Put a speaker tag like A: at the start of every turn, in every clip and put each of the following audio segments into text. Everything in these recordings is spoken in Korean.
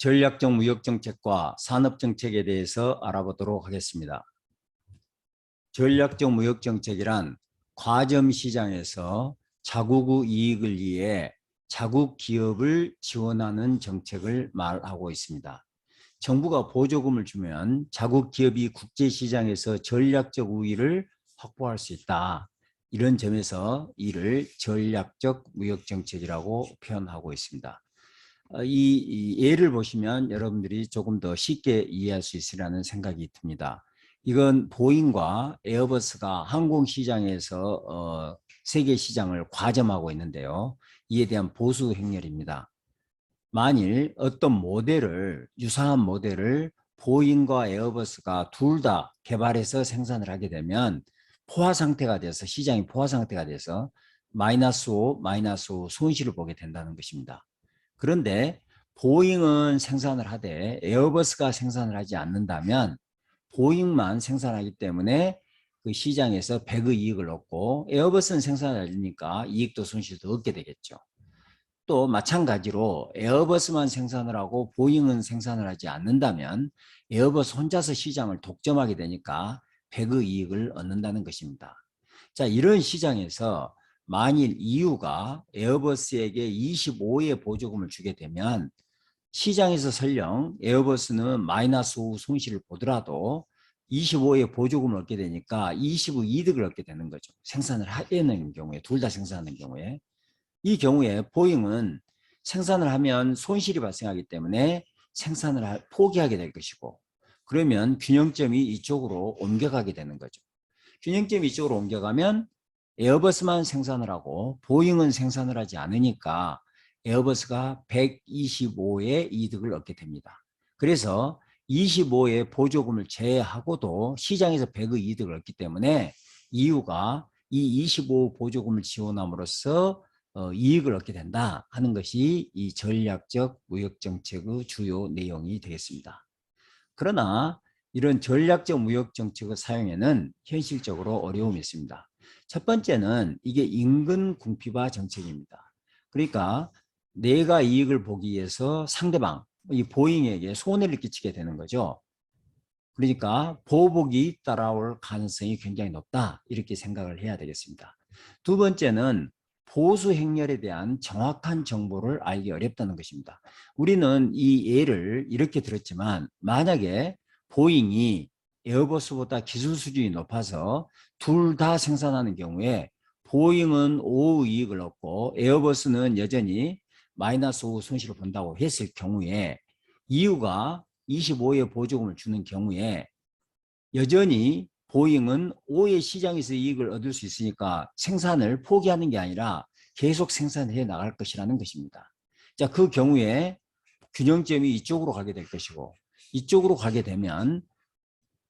A: 전략적 무역정책과 산업정책에 대해서 알아보도록 하겠습니다. 전략적 무역정책이란 과점 시장에서 자국의 이익을 위해 자국 기업을 지원하는 정책을 말하고 있습니다. 정부가 보조금을 주면 자국 기업이 국제시장에서 전략적 우위를 확보할 수 있다. 이런 점에서 이를 전략적 무역정책이라고 표현하고 있습니다. 이 예를 보시면 여러분들이 조금 더 쉽게 이해할 수 있으리라는 생각이 듭니다. 이건 보잉과 에어버스가 항공시장에서 세계 시장을 과점하고 있는데요. 이에 대한 보수 행렬입니다. 만일 어떤 모델을 유사한 모델을 보잉과 에어버스가 둘 다 개발해서 생산을 하게 되면 포화 상태가 돼서 시장이 포화 상태가 돼서 마이너스 5 손실을 보게 된다는 것입니다. 그런데 보잉은 생산을 하되 에어버스가 생산을 하지 않는다면 보잉만 생산하기 때문에 그 시장에서 100의 이익을 얻고 에어버스는 생산을 하니까 이익도 손실도 얻게 되겠죠. 또 마찬가지로 에어버스만 생산을 하고 보잉은 생산을 하지 않는다면 에어버스 혼자서 시장을 독점하게 되니까 100의 이익을 얻는다는 것입니다. 자, 이런 시장에서 만일 EU가 에어버스에게 25의 보조금을 주게 되면 시장에서 설령 에어버스는 마이너스 5 손실을 보더라도 25의 보조금을 얻게 되니까 20의 이득을 얻게 되는 거죠. 생산을 하는 경우에, 둘 다 생산하는 경우에. 이 경우에 보잉은 생산을 하면 손실이 발생하기 때문에 생산을 포기하게 될 것이고, 그러면 균형점이 이쪽으로 옮겨가게 되는 거죠. 균형점이 이쪽으로 옮겨가면 에어버스만 생산을 하고 보잉은 생산을 하지 않으니까 에어버스가 125의 이득을 얻게 됩니다. 그래서 25의 보조금을 제외하고도 시장에서 100의 이득을 얻기 때문에 EU가 이 25 보조금을 지원함으로써 이익을 얻게 된다 하는 것이 이 전략적 무역정책의 주요 내용이 되겠습니다. 그러나 이런 전략적 무역정책의 사용에는 현실적으로 어려움이 있습니다. 첫 번째는 이게 임금 궁핍화 정책입니다. 그러니까 내가 이익을 보기 위해서 상대방, 이 보잉에게 손해를 끼치게 되는 거죠. 그러니까 보복이 따라올 가능성이 굉장히 높다, 이렇게 생각을 해야 되겠습니다. 두 번째는 보수 행렬에 대한 정확한 정보를 알기 어렵다는 것입니다. 우리는 이 예를 이렇게 들었지만 만약에 보잉이 에어버스보다 기술 수준이 높아서 둘 다 생산하는 경우에 보잉은 5 이익을 얻고 에어버스는 여전히 마이너스 5 손실을 본다고 했을 경우에 EU가 25의 보조금을 주는 경우에 여전히 보잉은 5의 시장에서 이익을 얻을 수 있으니까 생산을 포기하는 게 아니라 계속 생산해 나갈 것이라는 것입니다. 자, 그 경우에 균형점이 이쪽으로 가게 될 것이고, 이쪽으로 가게 되면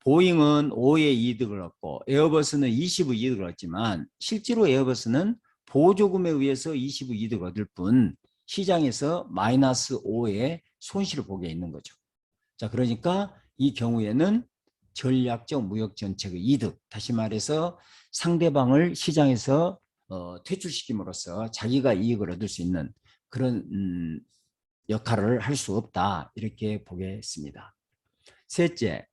A: 보잉은 5의 이득을 얻고 에어버스는 20의 이득을 얻지만 실제로 에어버스는 보조금에 의해서 20의 이득을 얻을 뿐 시장에서 마이너스 5의 손실을 보게 있는 거죠. 자, 그러니까 이 경우에는 전략적 무역정책의 이득, 다시 말해서 상대방을 시장에서 퇴출시킴으로써 자기가 이익을 얻을 수 있는 그런 역할을 할 수 없다, 이렇게 보겠습니다. 셋째,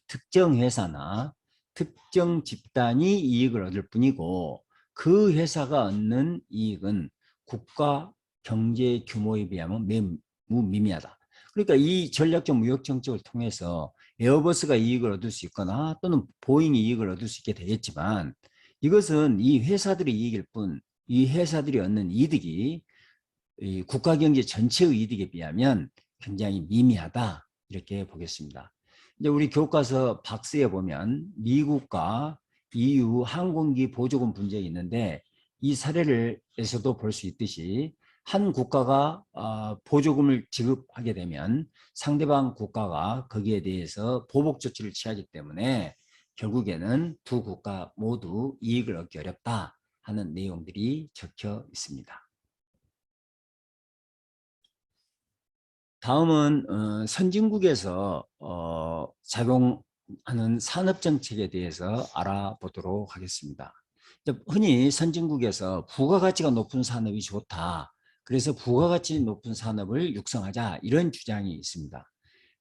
A: 특정 회사나 특정 집단이 이익을 얻을 뿐이고 그 회사가 얻는 이익은 국가 경제 규모에 비하면 매우 미미하다. 그러니까 이 전략적 무역 정책을 통해서 에어버스가 이익을 얻을 수 있거나 또는 보잉이 이익을 얻을 수 있게 되겠지만 이것은 이 회사들의 이익일 뿐 이 회사들이 얻는 이득이 이 국가 경제 전체의 이득에 비하면 굉장히 미미하다, 이렇게 보겠습니다. 이제 우리 교과서 박스에 보면 미국과 EU 항공기 보조금 분쟁이 있는데 이 사례에서도 볼 수 있듯이 한 국가가 보조금을 지급하게 되면 상대방 국가가 거기에 대해서 보복 조치를 취하기 때문에 결국에는 두 국가 모두 이익을 얻기 어렵다 하는 내용들이 적혀 있습니다. 다음은 선진국에서 작용하는 산업정책에 대해서 알아보도록 하겠습니다. 흔히 선진국에서 부가가치가 높은 산업이 좋다, 그래서 부가가치 높은 산업을 육성하자 이런 주장이 있습니다.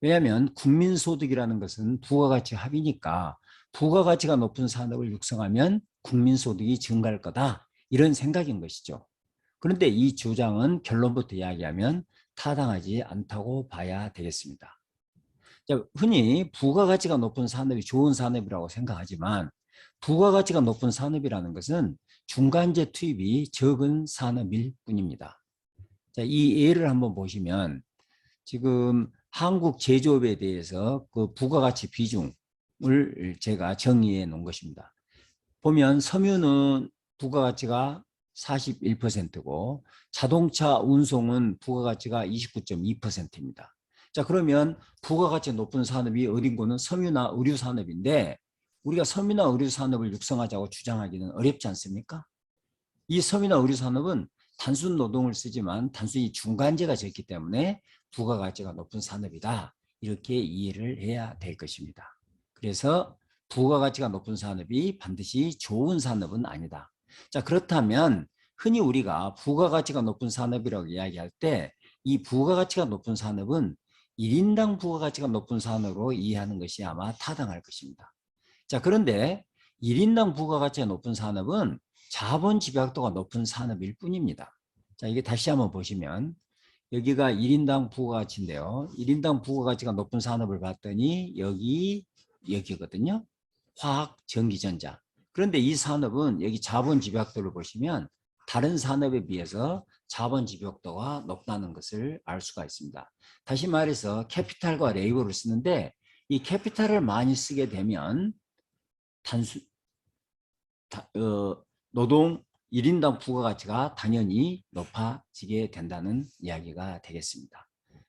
A: 왜냐하면 국민소득이라는 것은 부가가치 합이니까 부가가치가 높은 산업을 육성하면 국민소득이 증가할 거다 이런 생각인 것이죠. 그런데 이 주장은 결론부터 이야기하면 타당하지 않다고 봐야 되겠습니다. 자, 흔히 부가가치가 높은 산업이 좋은 산업이라고 생각하지만 부가가치가 높은 산업이라는 것은 중간재 투입이 적은 산업일 뿐입니다. 자, 이 예를 한번 보시면 지금 한국 제조업에 대해서 그 부가가치 비중을 제가 정의해 놓은 것입니다. 보면 섬유는 부가가치가 41%고 자동차 운송은 부가가치가 29.2%입니다. 자, 그러면 부가가치 높은 산업이 어딘 거는 섬유나 의류 산업인데 우리가 섬유나 의류 산업을 육성하자고 주장하기는 어렵지 않습니까? 이 섬유나 의류 산업은 단순 노동을 쓰지만 단순히 중간재가 적기 때문에 부가가치가 높은 산업이다. 이렇게 이해를 해야 될 것입니다. 그래서 부가가치가 높은 산업이 반드시 좋은 산업은 아니다. 자, 그렇다면 흔히 우리가 부가가치가 높은 산업이라고 이야기할 때 이 부가가치가 높은 산업은 1인당 부가가치가 높은 산업으로 이해하는 것이 아마 타당할 것입니다. 자, 그런데 1인당 부가가치가 높은 산업은 자본 집약도가 높은 산업일 뿐입니다. 자, 이게 다시 한번 보시면 여기가 1인당 부가가치인데요. 1인당 부가가치가 높은 산업을 봤더니 여기거든요. 화학, 전기, 전자. 그런데 이 산업은 여기 자본 집약도를 보시면 다른 산업에 비해서 자본 집약도가 높다는 것을 알 수가 있습니다. 다시 말해서 캐피탈과 레이버를 쓰는데 이 캐피탈을 많이 쓰게 되면 노동 1인당 부가가치가 당연히 높아지게 된다는 이야기가 되겠습니다.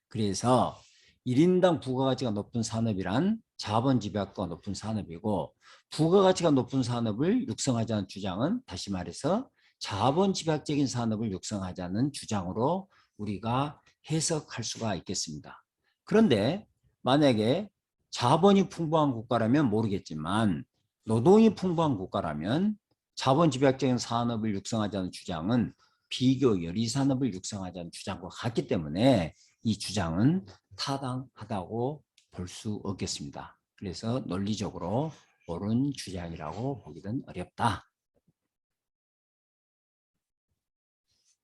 A: 그래서 1인당 부가가치가 높은 산업이란 자본 집약도가 높은 산업이고 부가가치가 높은 산업을 육성하자는 주장은 다시 말해서 자본 집약적인 산업을 육성하자는 주장으로 우리가 해석할 수가 있겠습니다. 그런데 만약에 자본이 풍부한 국가라면 모르겠지만 노동이 풍부한 국가라면 자본 집약적인 산업을 육성하자는 주장은 비교 열의 산업을 육성하자는 주장과 같기 때문에 이 주장은 타당하다고 볼 수 없겠습니다. 그래서 논리적으로 옳은 주장이라고 보기는 어렵다.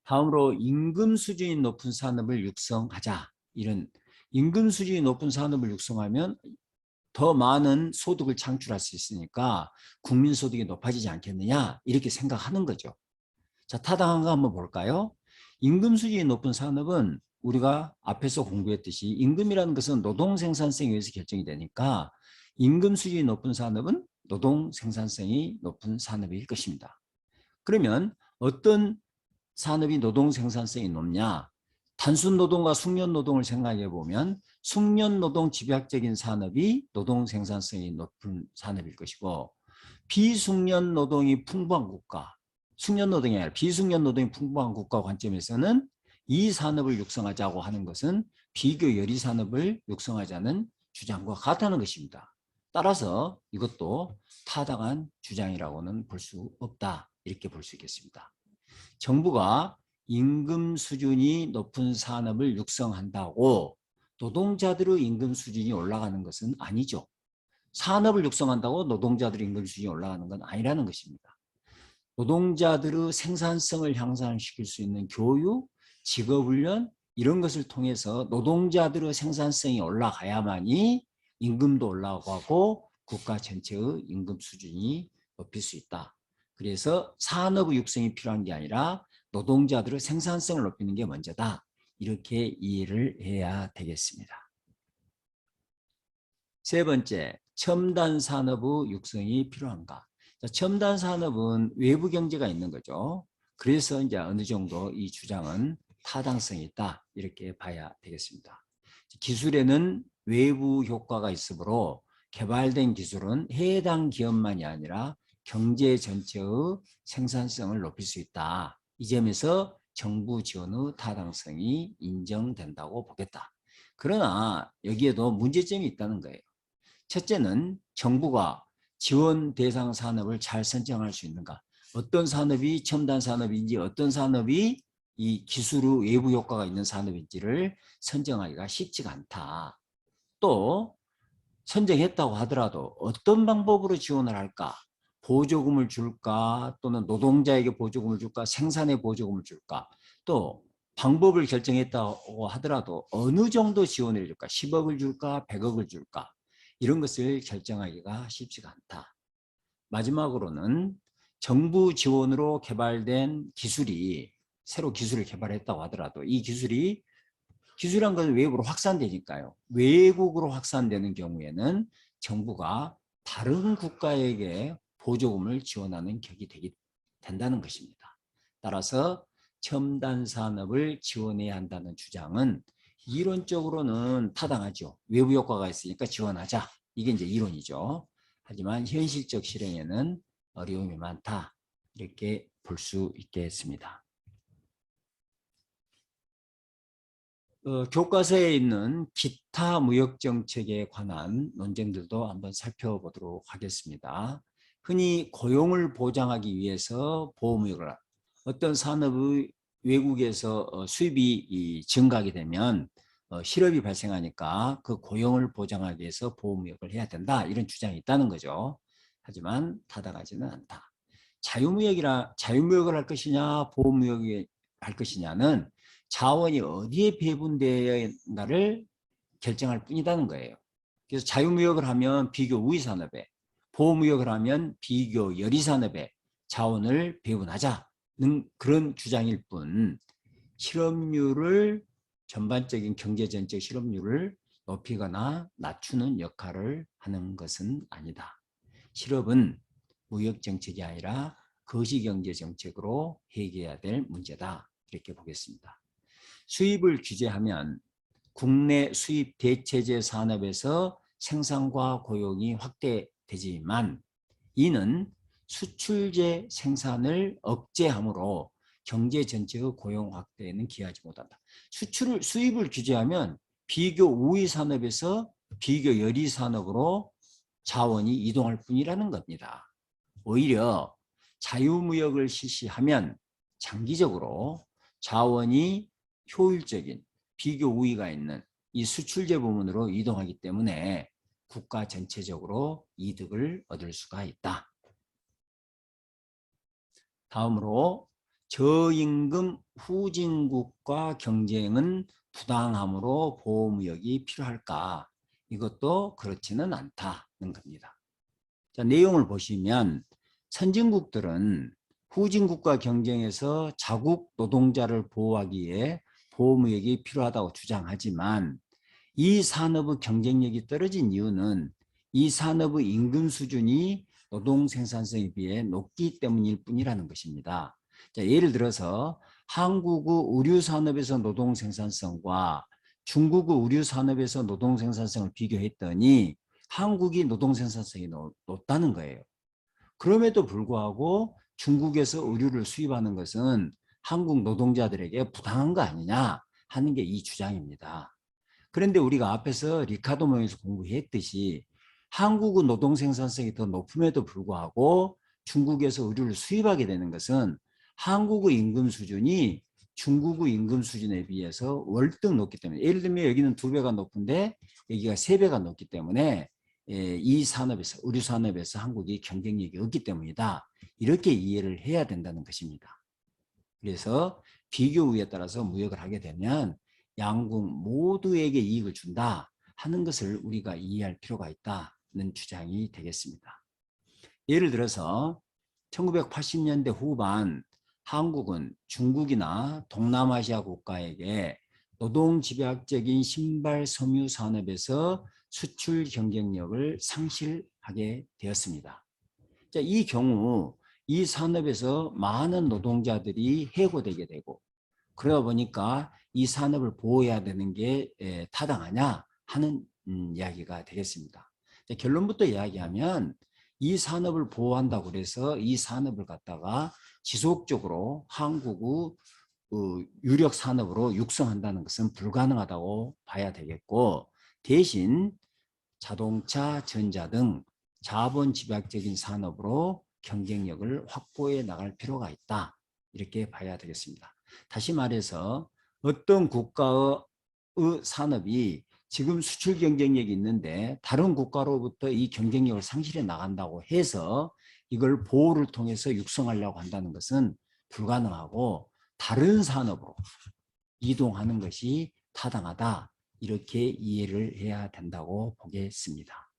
A: 다음으로 임금 수준이 높은 산업을 육성하자. 이런 임금 수준이 높은 산업을 육성하면 더 많은 소득을 창출할 수 있으니까 국민소득이 높아지지 않겠느냐 이렇게 생각하는 거죠. 자, 타당한 거 한번 볼까요? 임금 수준이 높은 산업은 우리가 앞에서 공부했듯이 임금이라는 것은 노동 생산성에 의해서 결정이 되니까 임금 수준이 높은 산업은 노동 생산성이 높은 산업일 것입니다. 그러면 어떤 산업이 노동 생산성이 높냐? 단순 노동과 숙련 노동을 생각해 보면 숙련 노동 집약적인 산업이 노동 생산성이 높은 산업일 것이고 비숙련 노동이 풍부한 국가, 숙련 노동이 아니라 비숙련 노동이 풍부한 국가 관점에서는 이 산업을 육성하자고 하는 것은 비교 열의 산업을 육성하자는 주장과 같다는 것입니다. 따라서 이것도 타당한 주장이라고는 볼 수 없다. 이렇게 볼 수 있겠습니다. 정부가 임금 수준이 높은 산업을 육성한다고 노동자들의 임금 수준이 올라가는 것은 아니죠. 산업을 육성한다고 노동자들의 임금 수준이 올라가는 건 아니라는 것입니다. 노동자들의 생산성을 향상시킬 수 있는 교육, 직업훈련 이런 것을 통해서 노동자들의 생산성이 올라가야만이 임금도 올라가고 국가 전체의 임금 수준이 높일 수 있다. 그래서 산업의 육성이 필요한 게 아니라 노동자들의 생산성을 높이는 게 먼저다. 이렇게 이해를 해야 되겠습니다. 세 번째, 첨단 산업의 육성이 필요한가? 첨단 산업은 외부 경제가 있는 거죠. 그래서 이제 어느 정도 이 주장은 타당성이 있다. 이렇게 봐야 되겠습니다. 기술에는 외부 효과가 있으므로 개발된 기술은 해당 기업만이 아니라 경제 전체의 생산성을 높일 수 있다. 이 점에서 정부 지원의 타당성이 인정된다고 보겠다. 그러나 여기에도 문제점이 있다는 거예요. 첫째는 정부가 지원 대상 산업을 잘 선정할 수 있는가. 어떤 산업이 첨단 산업인지 어떤 산업이 이 기술의 외부 효과가 있는 산업인지를 선정하기가 쉽지가 않다. 또 선정했다고 하더라도 어떤 방법으로 지원을 할까? 보조금을 줄까? 또는 노동자에게 보조금을 줄까? 생산에 보조금을 줄까? 또 방법을 결정했다고 하더라도 어느 정도 지원을 줄까? 10억을 줄까? 100억을 줄까? 이런 것을 결정하기가 쉽지가 않다. 마지막으로는 정부 지원으로 개발된 기술이 새로 기술을 개발했다고 하더라도 이 기술이란 건 외부로 확산되니까요. 외국으로 확산되는 경우에는 정부가 다른 국가에게 보조금을 지원하는 격이 된다는 것입니다. 따라서 첨단 산업을 지원해야 한다는 주장은 이론적으로는 타당하죠. 외부 효과가 있으니까 지원하자. 이게 이제 이론이죠. 하지만 현실적 실행에는 어려움이 많다. 이렇게 볼 수 있겠습니다. 교과서에 있는 기타 무역 정책에 관한 논쟁들도 한번 살펴보도록 하겠습니다. 흔히 고용을 보장하기 위해서 보호무역을 어떤 산업의 외국에서 수입이 증가하게 되면 실업이 발생하니까 그 고용을 보장하기 위해서 보호무역을 해야 된다 이런 주장이 있다는 거죠. 하지만 타당하지는 않다. 자유무역을 할 것이냐 보호무역을 할 것이냐는 자원이 어디에 배분되어야 한가를 결정할 뿐이라는 거예요. 그래서 자유무역을 하면 비교 우위산업에, 보호무역을 하면 비교 열의산업에 자원을 배분하자는 그런 주장일 뿐 실업률을 전반적인 경제전적 실업률을 높이거나 낮추는 역할을 하는 것은 아니다. 실업은 무역정책이 아니라 거시경제정책으로 해결해야 될 문제다. 이렇게 보겠습니다. 수입을 규제하면 국내 수입 대체재 산업에서 생산과 고용이 확대되지만 이는 수출재 생산을 억제함으로 경제 전체의 고용 확대에는 기여하지 못한다. 수입을 규제하면 비교 우위 산업에서 비교 열의 산업으로 자원이 이동할 뿐이라는 겁니다. 오히려 자유무역을 실시하면 장기적으로 자원이 효율적인 비교 우위가 있는 이 수출재 부문으로 이동하기 때문에 국가 전체적으로 이득을 얻을 수가 있다. 다음으로 저임금 후진국과 경쟁은 부당함으로 보호무역이 필요할까? 이것도 그렇지는 않다는 겁니다. 자, 내용을 보시면 선진국들은 후진국과 경쟁에서 자국 노동자를 보호하기 위해 보호무역이 필요하다고 주장하지만 이 산업의 경쟁력이 떨어진 이유는 이 산업의 임금 수준이 노동 생산성에 비해 높기 때문일 뿐이라는 것입니다. 자, 예를 들어서 한국의 의류 산업에서 노동 생산성과 중국의 의류 산업에서 노동 생산성을 비교했더니 한국이 노동 생산성이 높다는 거예요. 그럼에도 불구하고 중국에서 의류를 수입하는 것은 한국 노동자들에게 부당한 거 아니냐 하는 게 이 주장입니다. 그런데 우리가 앞에서 리카도 모형에서 공부했듯이 한국의 노동 생산성이 더 높음에도 불구하고 중국에서 의류를 수입하게 되는 것은 한국의 임금 수준이 중국의 임금 수준에 비해서 월등 높기 때문에 예를 들면 여기는 2배가 높은데 여기가 3배가 높기 때문에 이 산업에서 의류 산업에서 한국이 경쟁력이 없기 때문이다. 이렇게 이해를 해야 된다는 것입니다. 그래서 비교 우위에 따라서 무역을 하게 되면 양국 모두에게 이익을 준다 하는 것을 우리가 이해할 필요가 있다는 주장이 되겠습니다. 예를 들어서 1980년대 후반 한국은 중국이나 동남아시아 국가에게 노동집약적인 신발 섬유 산업에서 수출 경쟁력을 상실하게 되었습니다. 자, 이 경우 이 산업에서 많은 노동자들이 해고되게 되고 그러다 보니까 이 산업을 보호해야 되는 게 타당하냐 하는 이야기가 되겠습니다. 자, 결론부터 이야기하면 이 산업을 보호한다고 그래서 이 산업을 갖다가 지속적으로 한국의 유력 산업으로 육성한다는 것은 불가능하다고 봐야 되겠고 대신 자동차, 전자 등 자본 집약적인 산업으로 경쟁력을 확보해 나갈 필요가 있다. 이렇게 봐야 되겠습니다. 다시 말해서 어떤 국가의 산업이 지금 수출 경쟁력이 있는데 다른 국가로부터 이 경쟁력을 상실해 나간다고 해서 이걸 보호를 통해서 육성하려고 한다는 것은 불가능하고 다른 산업으로 이동하는 것이 타당하다. 이렇게 이해를 해야 된다고 보겠습니다.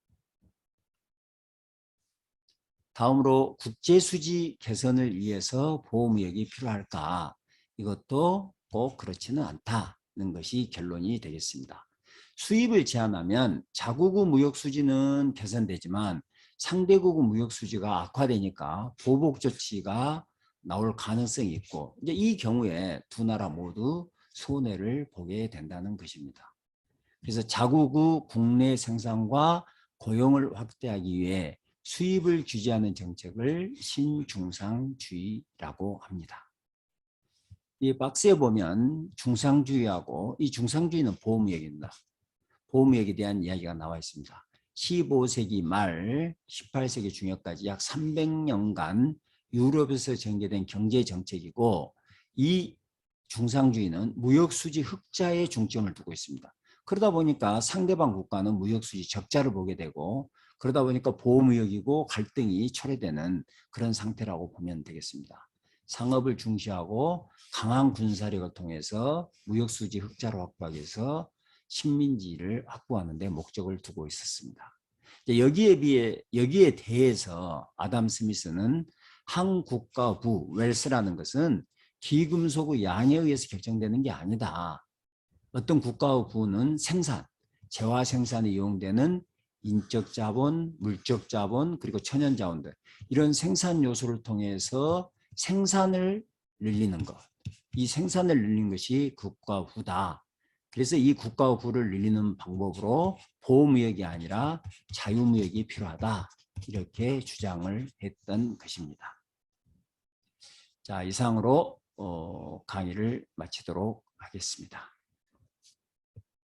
A: 다음으로 국제수지 개선을 위해서 보호무역이 필요할까? 이것도 꼭 그렇지는 않다는 것이 결론이 되겠습니다. 수입을 제한하면 자국의 무역수지는 개선되지만 상대국의 무역수지가 악화되니까 보복 조치가 나올 가능성이 있고 이제 이 경우에 두 나라 모두 손해를 보게 된다는 것입니다. 그래서 자국의 국내 생산과 고용을 확대하기 위해 수입을 규제하는 정책을 신중상주의라고 합니다. 이 박스에 보면 중상주의하고 이 중상주의는 보호무역입니다. 보호무역에 대한 이야기가 나와 있습니다. 15세기 말 18세기 중엽까지 약 300년간 유럽에서 전개된 경제정책이고 이 중상주의는 무역수지 흑자에 중점을 두고 있습니다. 그러다 보니까 상대방 국가는 무역수지 적자를 보게 되고 그러다 보니까 보호무역이고 갈등이 초래되는 그런 상태라고 보면 되겠습니다. 상업을 중시하고 강한 군사력을 통해서 무역수지 흑자를 확보하기 위해서 식민지를 확보하는 데 목적을 두고 있었습니다. 여기에 대해서 아담 스미스는 한국가부 웰스라는 것은 귀금속의 양에 의해서 결정되는 게 아니다. 어떤 국가의 부는 생산, 재화 생산에 이용되는 인적 자본, 물적 자본, 그리고 천연 자원들 이런 생산 요소를 통해서 생산을 늘리는 것. 이 생산을 늘리는 것이 국가부다. 그래서 이 국가부를 늘리는 방법으로 보호무역이 아니라 자유무역이 필요하다. 이렇게 주장을 했던 것입니다. 자, 이상으로 강의를 마치도록 하겠습니다.